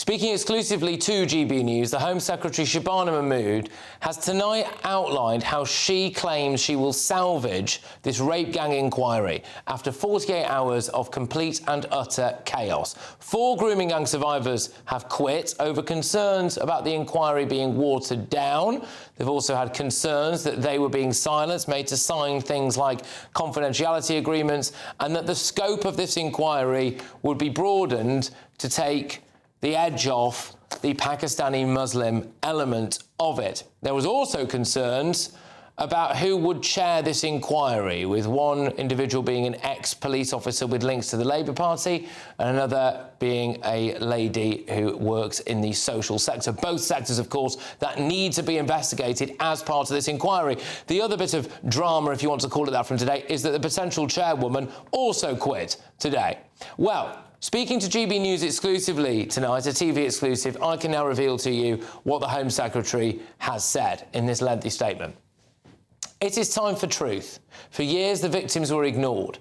Speaking exclusively to GB News, the Home Secretary Shabana Mahmood has tonight outlined how she claims she will salvage this rape gang inquiry after 48 hours of complete and utter chaos. 4 grooming gang survivors have quit over concerns about the inquiry being watered down. They've also had concerns that they were being silenced, made to sign things like confidentiality agreements, and that the scope of this inquiry would be broadened to take the edge off the Pakistani Muslim element of it. There was also concerns about who would chair this inquiry, with one individual being an ex-police officer with links to the Labour Party and another being a lady who works in the social sector. Both sectors, of course, that need to be investigated as part of this inquiry. The other bit of drama, if you want to call it that, from today is that the potential chairwoman also quit today. Well, speaking to GB News exclusively tonight, a TV exclusive, I can now reveal to you what the Home Secretary has said in this lengthy statement. It is time for truth. For years, the victims were ignored.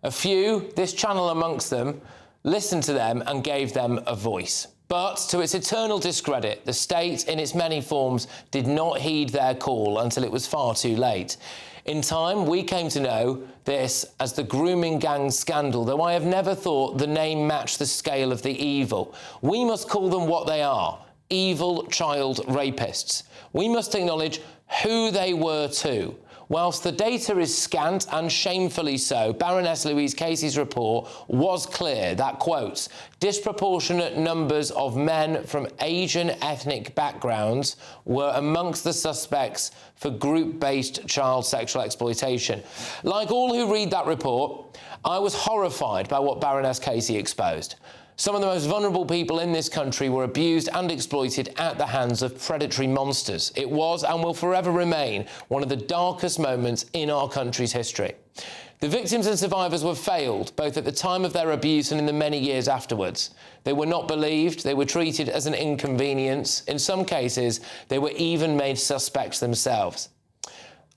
A few, this channel amongst them, listened to them and gave them a voice. But to its eternal discredit, the state, in its many forms, did not heed their call until it was far too late. In time, we came to know this as the grooming gang scandal, though I have never thought the name matched the scale of the evil. We must call them what they are: evil child rapists. We must acknowledge who they were too. Whilst the data is scant, and shamefully so, Baroness Louise Casey's report was clear that, quotes, disproportionate numbers of men from Asian ethnic backgrounds were amongst the suspects for group-based child sexual exploitation. Like all who read that report, I was horrified by what Baroness Casey exposed. Some of the most vulnerable people in this country were abused and exploited at the hands of predatory monsters. It was and will forever remain one of the darkest moments in our country's history. The victims and survivors were failed, both at the time of their abuse and in the many years afterwards. They were not believed, they were treated as an inconvenience. In some cases, they were even made suspects themselves.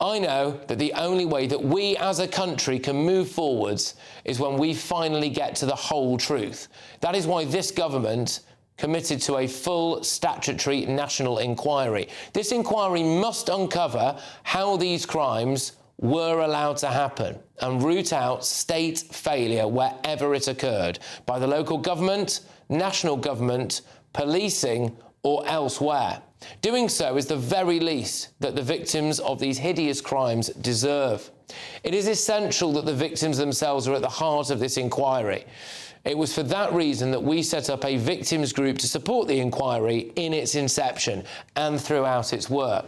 I know that the only way that we as a country can move forwards is when we finally get to the whole truth. That is why this government committed to a full statutory national inquiry. This inquiry must uncover how these crimes were allowed to happen and root out state failure wherever it occurred, by the local government, national government, policing, or elsewhere. Doing so is the very least that the victims of these hideous crimes deserve. It is essential that the victims themselves are at the heart of this inquiry. It was for that reason that we set up a victims group to support the inquiry in its inception and throughout its work.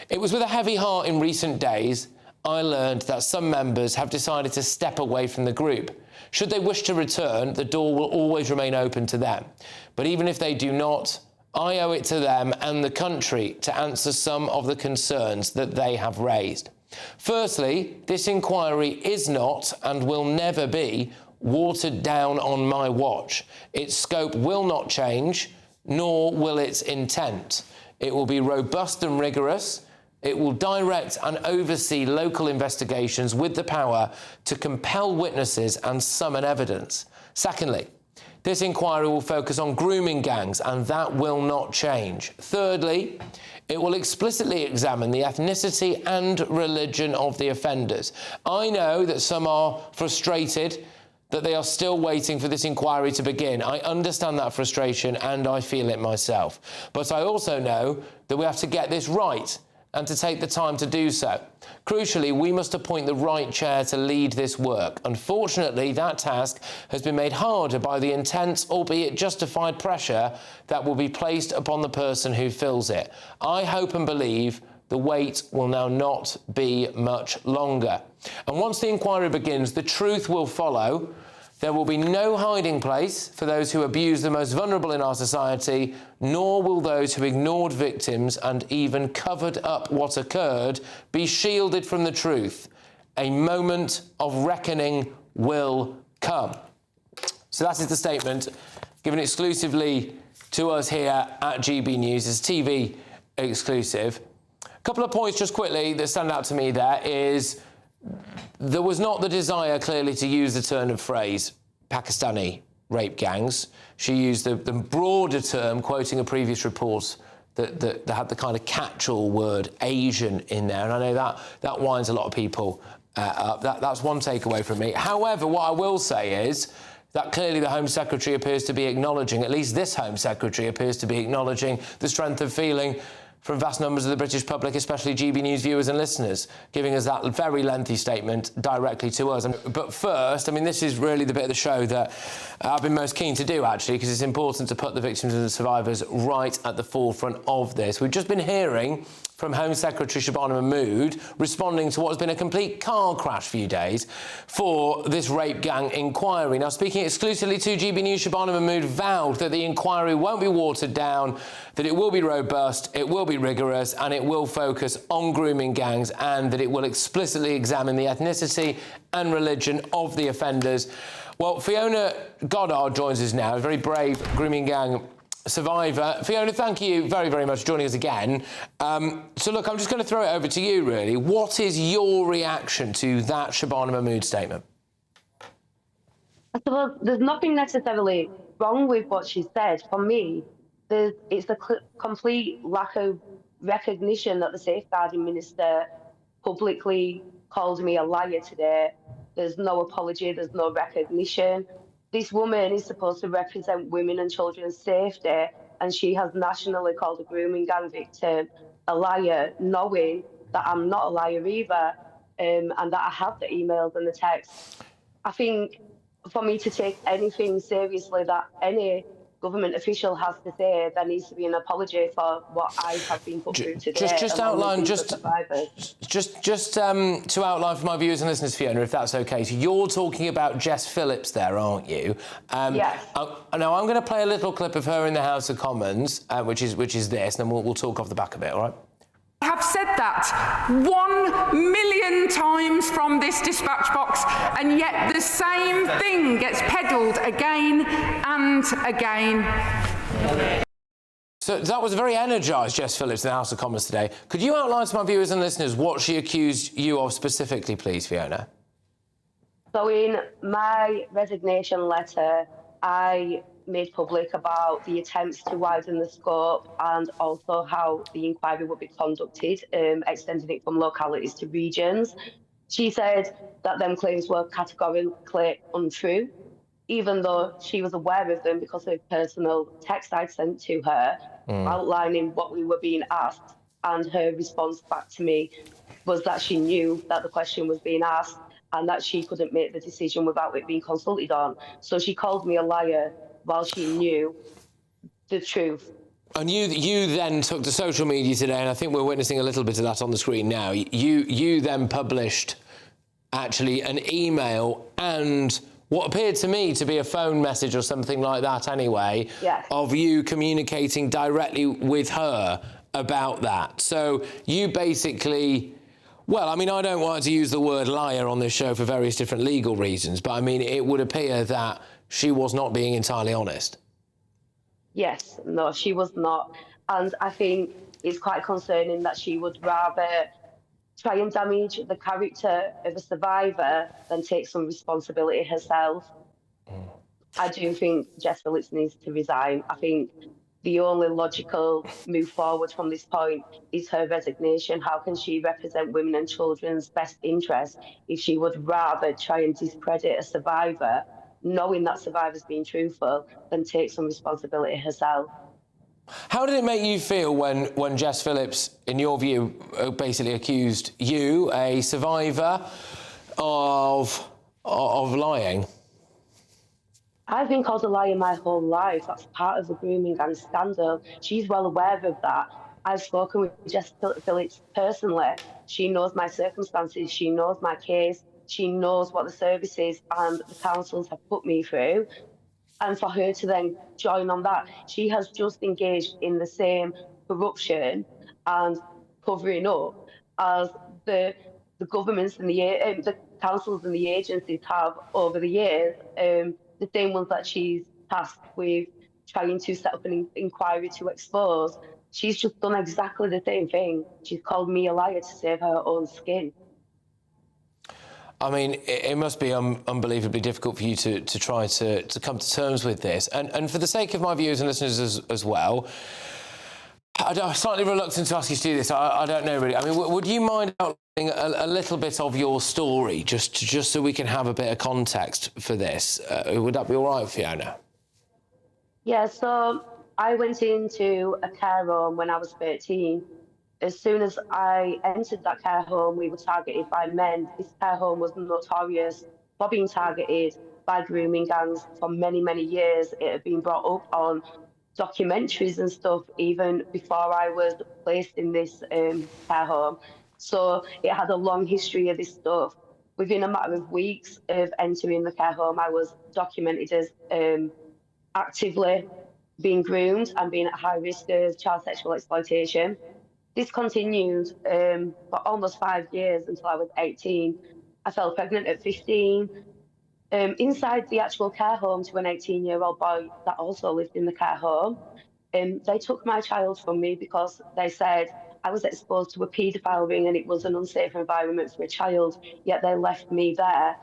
It was with a heavy heart in recent days I learned that some members have decided to step away from the group. Should they wish to return, the door will always remain open to them. But even if they do not, I owe it to them and the country to answer some of the concerns that they have raised. Firstly, this inquiry is not and will never be watered down on my watch. Its scope will not change, nor will its intent. It will be robust and rigorous. It will direct and oversee local investigations with the power to compel witnesses and summon evidence. Secondly, this inquiry will focus on grooming gangs, and that will not change. Thirdly, it will explicitly examine the ethnicity and religion of the offenders. I know that some are frustrated that they are still waiting for this inquiry to begin. I understand that frustration and I feel it myself. But I also know that we have to get this right and to take the time to do so. Crucially, we must appoint the right chair to lead this work. Unfortunately, that task has been made harder by the intense, albeit justified, pressure that will be placed upon the person who fills it. I hope and believe the wait will now not be much longer. And once the inquiry begins, the truth will follow. There will be no hiding place for those who abuse the most vulnerable in our society, nor will those who ignored victims and even covered up what occurred be shielded from the truth. A moment of reckoning will come. So that is the statement given exclusively to us here at GB News. It's TV exclusive. A couple of points just quickly that stand out to me there is there was not the desire, clearly, to use the turn of phrase Pakistani rape gangs. She used the broader term, quoting a previous report that had the kind of catch-all word Asian in there, and I know that winds a lot of people up. That's one takeaway from me. However, what I will say is that clearly the Home Secretary appears to be acknowledging, at least this Home Secretary appears to be acknowledging the strength of feeling from vast numbers of the British public, especially GBNews viewers and listeners, giving us that very lengthy statement directly to us. But first, I mean, this is really the bit of the show that I've been most keen to do, actually, because it's important to put the victims and the survivors right at the forefront of this. We've just been hearing from Home Secretary Shabana Mahmood responding to what has been a complete car crash few days for this rape gang inquiry. Now, speaking exclusively to GB News, Shabana Mahmood vowed that the inquiry won't be watered down, that it will be robust, it will be rigorous, and it will focus on grooming gangs, and that it will explicitly examine the ethnicity and religion of the offenders. Well, Fiona Goddard joins us now, a very brave grooming gang survivor. Fiona, thank you very, very much for joining us again. So, look, I'm just going to throw it over to you, really. What is your reaction to that Shabana Mahmood statement? I suppose there's nothing necessarily wrong with what she said. For me, it's a complete lack of recognition that the Safeguarding Minister publicly called me a liar today. There's no apology, there's no recognition. This woman is supposed to represent women and children's safety, and she has nationally called a grooming gang victim a liar, knowing that I'm not a liar either, and that I have the emails and the texts. I think for me to take anything seriously that any government official has to say, there needs to be an apology for what I have been put through today. Just outline, to outline for my viewers and listeners, Fiona, if that's okay. So you're talking about Jess Phillips there, aren't you? Yes. Now I'm going to play a little clip of her in the House of Commons, which is this, and then we'll talk off the back of it, all right? I have said that 1,000,000 times from this dispatch box, and yet the same thing gets peddled again and again. So that was a very energised Jess Phillips in the House of Commons today. Could you outline to my viewers and listeners what she accused you of specifically, please, Fiona? So in my resignation letter, I made public about the attempts to widen the scope and also how the inquiry would be conducted, extending it from localities to regions. She said that them claims were categorically untrue, even though she was aware of them because of personal text I'd sent to her outlining what we were being asked, and her response back to me was that she knew that the question was being asked and that she couldn't make the decision without it being consulted on. So she called me a liar while she knew the truth. And you then took to social media today, and I think we're witnessing a little bit of that on the screen now. You then published actually an email and what appeared to me to be a phone message or something like that anyway, yes, of you communicating directly with her about that. So you basically... Well, I mean, I don't want to use the word liar on this show for various different legal reasons, but I mean, it would appear that she was not being entirely honest. Yes, no, she was not. And I think it's quite concerning that she would rather try and damage the character of a survivor than take some responsibility herself. I do think Jess Phillips needs to resign. I think the only logical move forward from this point is her resignation. How can she represent women and children's best interests if she would rather try and discredit a survivor, knowing that survivor's being truthful, than take some responsibility herself? How did it make you feel when Jess Phillips, in your view, basically accused you, a survivor, of lying? I've been called a liar my whole life. That's part of the grooming gang scandal. She's well aware of that. I've spoken with Jess Phillips personally. She knows my circumstances. She knows my case. She knows what the services and the councils have put me through. And for her to then join on that, she has just engaged in the same corruption and covering up as the governments and the councils and the agencies have over the years. The same ones that she's tasked with trying to set up an inquiry to expose. She's just done exactly the same thing. She's called me a liar to save her own skin. I mean, it must be unbelievably difficult for you to try to come to terms with this. And for the sake of my viewers and listeners as well, I'm slightly reluctant to ask you to do this. I don't know really. I mean, would you mind outlining a little bit of your story, just so we can have a bit of context for this? Would that be all right, Fiona? Yeah, so I went into a care home when I was 13. As soon as I entered that care home, we were targeted by men. This care home was notorious for being targeted by grooming gangs for many, many years. It had been brought up on documentaries and stuff even before I was placed in this care home. So it had a long history of this stuff. Within a matter of weeks of entering the care home, I was documented as actively being groomed and being at high risk of child sexual exploitation. This continued for almost 5 years until I was 18. I fell pregnant at 15. Inside the actual care home to an 18-year-old boy that also lived in the care home. They took my child from me because they said I was exposed to a paedophile ring and it was an unsafe environment for a child, yet they left me there.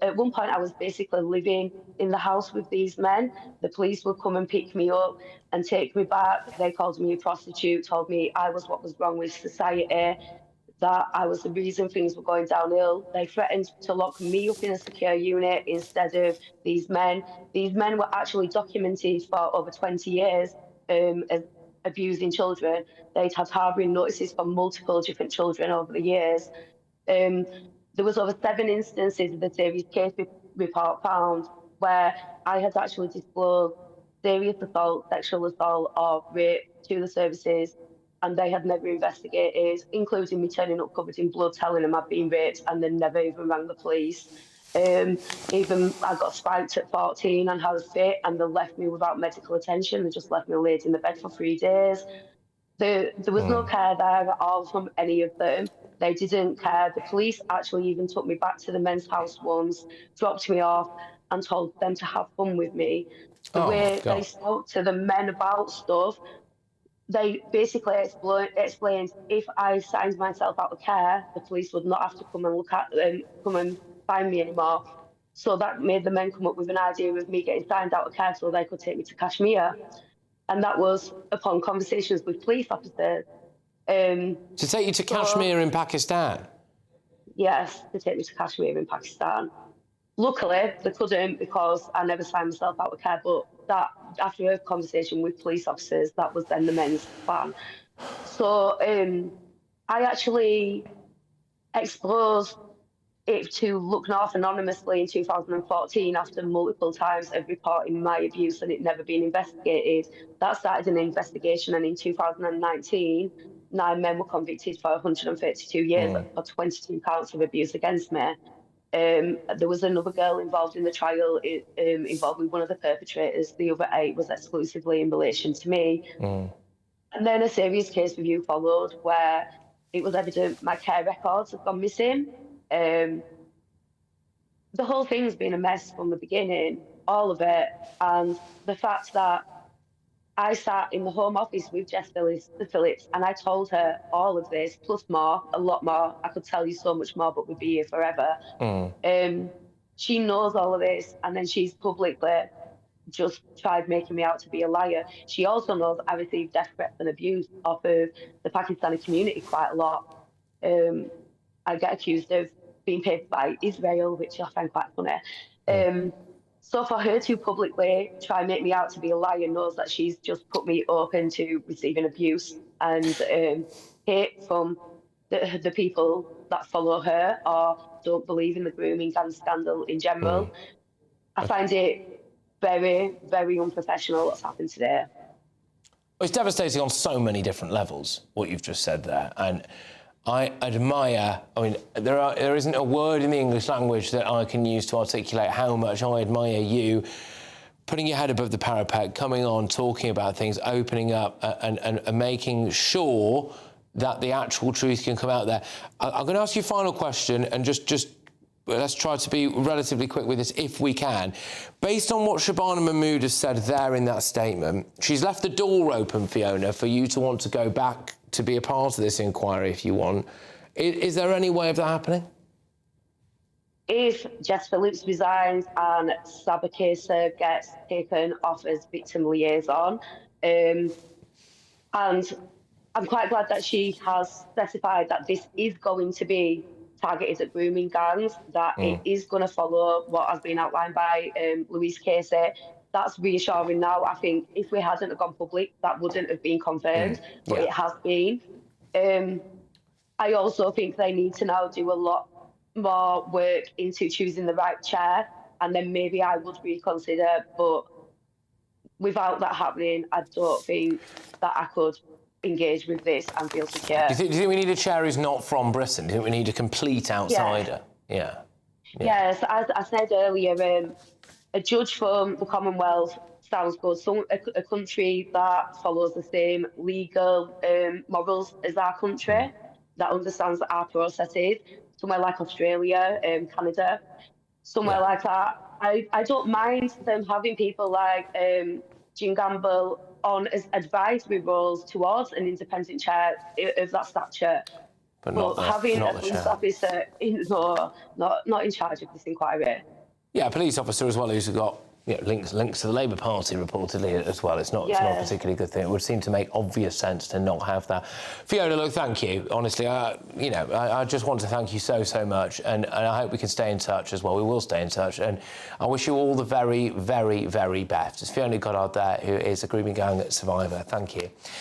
At one point, I was basically living in the house with these men. The police would come and pick me up and take me back. They called me a prostitute, told me I was what was wrong with society, that I was the reason things were going downhill. They threatened to lock me up in a secure unit instead of these men. These men were actually documented for over 20 years as abusing children. They'd had harbouring notices for multiple different children over the years. There was over 7 instances of the serious case report found where I had actually disclosed serious assault, sexual assault or rape to the services, and they had never investigated, including me turning up covered in blood, telling them I'd been raped, and they never even rang the police. Even I got spiked at 14 and had a fit, and they left me without medical attention. They just left me laid in the bed for 3 days. There was no care there at all from any of them. They didn't care. The police actually even took me back to the men's house once, dropped me off and told them to have fun with me. The way they spoke to the men about stuff, they basically explained if I signed myself out of care, the police would not have to come and come and find me anymore. So that made the men come up with an idea of me getting signed out of care so they could take me to Kashmir. And that was upon conversations with police officers. To take you to Kashmir in Pakistan? Yes, to take me to Kashmir in Pakistan. Luckily, they couldn't because I never signed myself out of care, but that after a conversation with police officers, that was then the men's plan. So I actually exposed it to Look North anonymously in 2014 after multiple times of reporting my abuse and it never being investigated. That started an investigation, and in 2019, 9 men were convicted for 132 years for 22 counts of abuse against me. There was another girl involved in the trial, involved with one of the perpetrators. The other 8 was exclusively in relation to me. And then a serious case review followed where it was evident my care records had gone missing. The whole thing's been a mess from the beginning, all of it. And the fact that I sat in the Home Office with Jess Phillips and I told her all of this, plus more, a lot more. I could tell you so much more, but we'd be here forever. She knows all of this, and then she's publicly just tried making me out to be a liar. She also knows I received death threats and abuse off of the Pakistani community quite a lot. I get accused of being paid by Israel, which I find quite funny. So for her to publicly try and make me out to be a liar knows that she's just put me open to receiving abuse and hate from the people that follow her or don't believe in the grooming and scandal in general. I find it very, very unprofessional what's happened today. It's devastating on so many different levels, what you've just said there. And I admire, I mean, there isn't a word in the English language that I can use to articulate how much I admire you putting your head above the parapet, coming on, talking about things, opening up and making sure that the actual truth can come out there. I'm going to ask you a final question, and just let's try to be relatively quick with this if we can. Based on what Shabana Mahmood has said there in that statement, she's left the door open, Fiona, for you to want to go back to be a part of this inquiry if you want. Is there any way of that happening? if Jess Phillips resigns and Saba Kaser gets taken off as victim liaison, and I'm quite glad that she has specified that this is going to be targeted at grooming gangs, that it is going to follow what has been outlined by Louise Casey. That's reassuring now. I think if we hadn't gone public, that wouldn't have been confirmed, but it has been. I also think they need to now do a lot more work into choosing the right chair, and then maybe I would reconsider. But without that happening, I don't think that I could engage with this and feel secure. Do you think we need a chair who's not from Britain? Do you think we need a complete outsider? Yeah. Yes, as I said earlier, a judge from the Commonwealth sounds good. A country that follows the same legal morals as our country, that understands our processes. Somewhere like Australia, Canada, somewhere like that. I don't mind them having people like Jean Gamble on as advisory roles towards an independent chair of that stature. But having a police officer not in charge of this inquiry. Yeah, a police officer as well who's got links to the Labour Party reportedly as well. It's not a particularly good thing. It would seem to make obvious sense to not have that. Fiona, look, thank you. Honestly, I just want to thank you so much, and I hope we can stay in touch as well. We will stay in touch, and I wish you all the very, very, very best. It's Fiona Goddard there, who is a grooming gang survivor. Thank you.